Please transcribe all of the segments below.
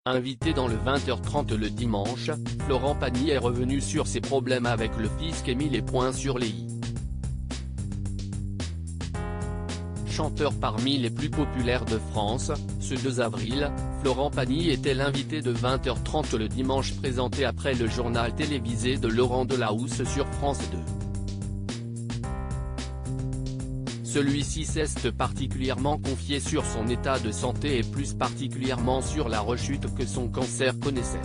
Invité dans le 20h30 le dimanche, Florent Pagny est revenu sur ses problèmes avec le fisc et mis les points sur les i. Chanteur parmi les plus populaires de France, ce 2 avril, Florent Pagny était l'invité de 20h30 le dimanche présenté après le journal télévisé de Laurent Delahousse sur France 2. Celui-ci s'est particulièrement confié sur son état de santé et plus particulièrement sur la rechute que son cancer connaissait.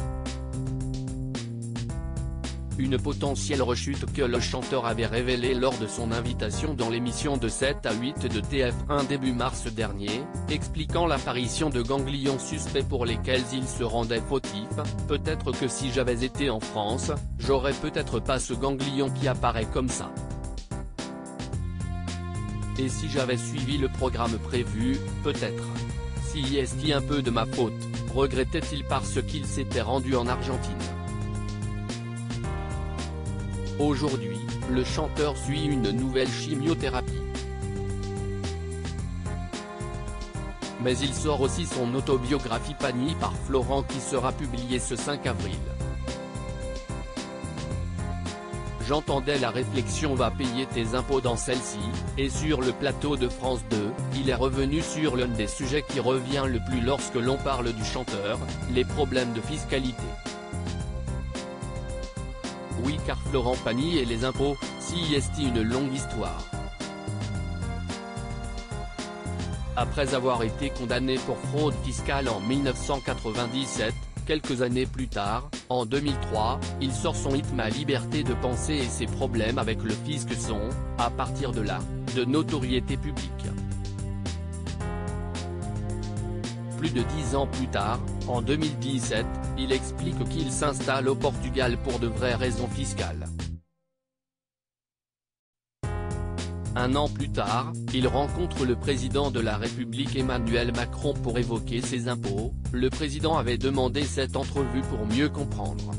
Une potentielle rechute que le chanteur avait révélée lors de son invitation dans l'émission de 7 à 8 de TF1 début mars dernier, expliquant l'apparition de ganglions suspects pour lesquels il se rendait fautif. Peut-être que si j'avais été en France, j'aurais peut-être pas ce ganglion qui apparaît comme ça. Et si j'avais suivi le programme prévu, peut-être. Si est-il un peu de ma faute, regrettait-il parce qu'il s'était rendu en Argentine. Aujourd'hui, le chanteur suit une nouvelle chimiothérapie. Mais il sort aussi son autobiographie Pagny par Florent qui sera publiée ce 5 avril. J'entendais la réflexion va payer tes impôts dans celle-ci, et sur le plateau de France 2, il est revenu sur l'un des sujets qui revient le plus lorsque l'on parle du chanteur, les problèmes de fiscalité. Oui, car Florent Pagny et les impôts, si est une longue histoire. Après avoir été condamné pour fraude fiscale en 1997, quelques années plus tard, en 2003, il sort son hit Ma liberté de penser et ses problèmes avec le fisc sont, à partir de là, de notoriété publique. Plus de 10 ans plus tard, en 2017, il explique qu'il s'installe au Portugal pour de vraies raisons fiscales. Un an plus tard, il rencontre le président de la République Emmanuel Macron pour évoquer ses impôts. Le président avait demandé cette entrevue pour mieux comprendre.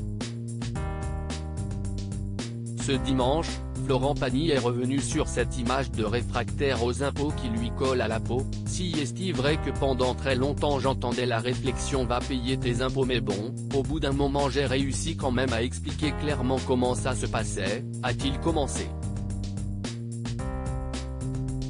Ce dimanche, Florent Pagny est revenu sur cette image de réfractaire aux impôts qui lui colle à la peau. Si est-il vrai que pendant très longtemps j'entendais la réflexion va payer tes impôts mais bon, au bout d'un moment j'ai réussi quand même à expliquer clairement comment ça se passait, a-t-il commencé.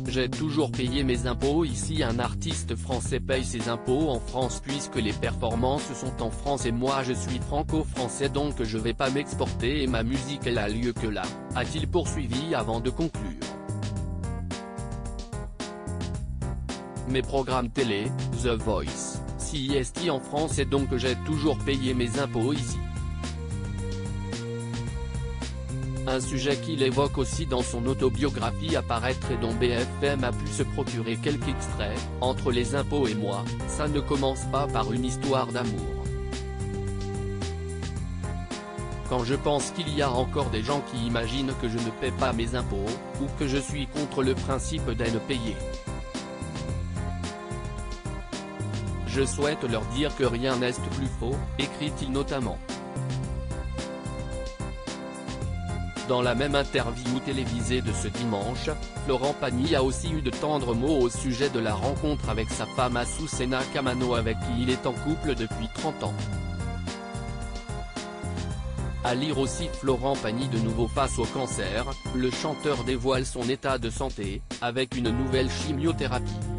J'ai toujours payé mes impôts ici. Un artiste français paye ses impôts en France puisque les performances sont en France et moi je suis franco-français donc je vais pas m'exporter et ma musique elle a lieu que là, a-t-il poursuivi avant de conclure. Mes programmes télé, The Voice, CIST en France et donc j'ai toujours payé mes impôts ici. Un sujet qu'il évoque aussi dans son autobiographie à paraître et dont BFM a pu se procurer quelques extraits, entre les impôts et moi, ça ne commence pas par une histoire d'amour. Quand je pense qu'il y a encore des gens qui imaginent que je ne paie pas mes impôts, ou que je suis contre le principe d'être payé. Je souhaite leur dire que rien n'est plus faux, écrit-il notamment. Dans la même interview télévisée de ce dimanche, Florent Pagny a aussi eu de tendres mots au sujet de la rencontre avec sa femme Azucena Camano avec qui il est en couple depuis 30 ans. À lire aussi Florent Pagny de nouveau face au cancer, le chanteur dévoile son état de santé, avec une nouvelle chimiothérapie.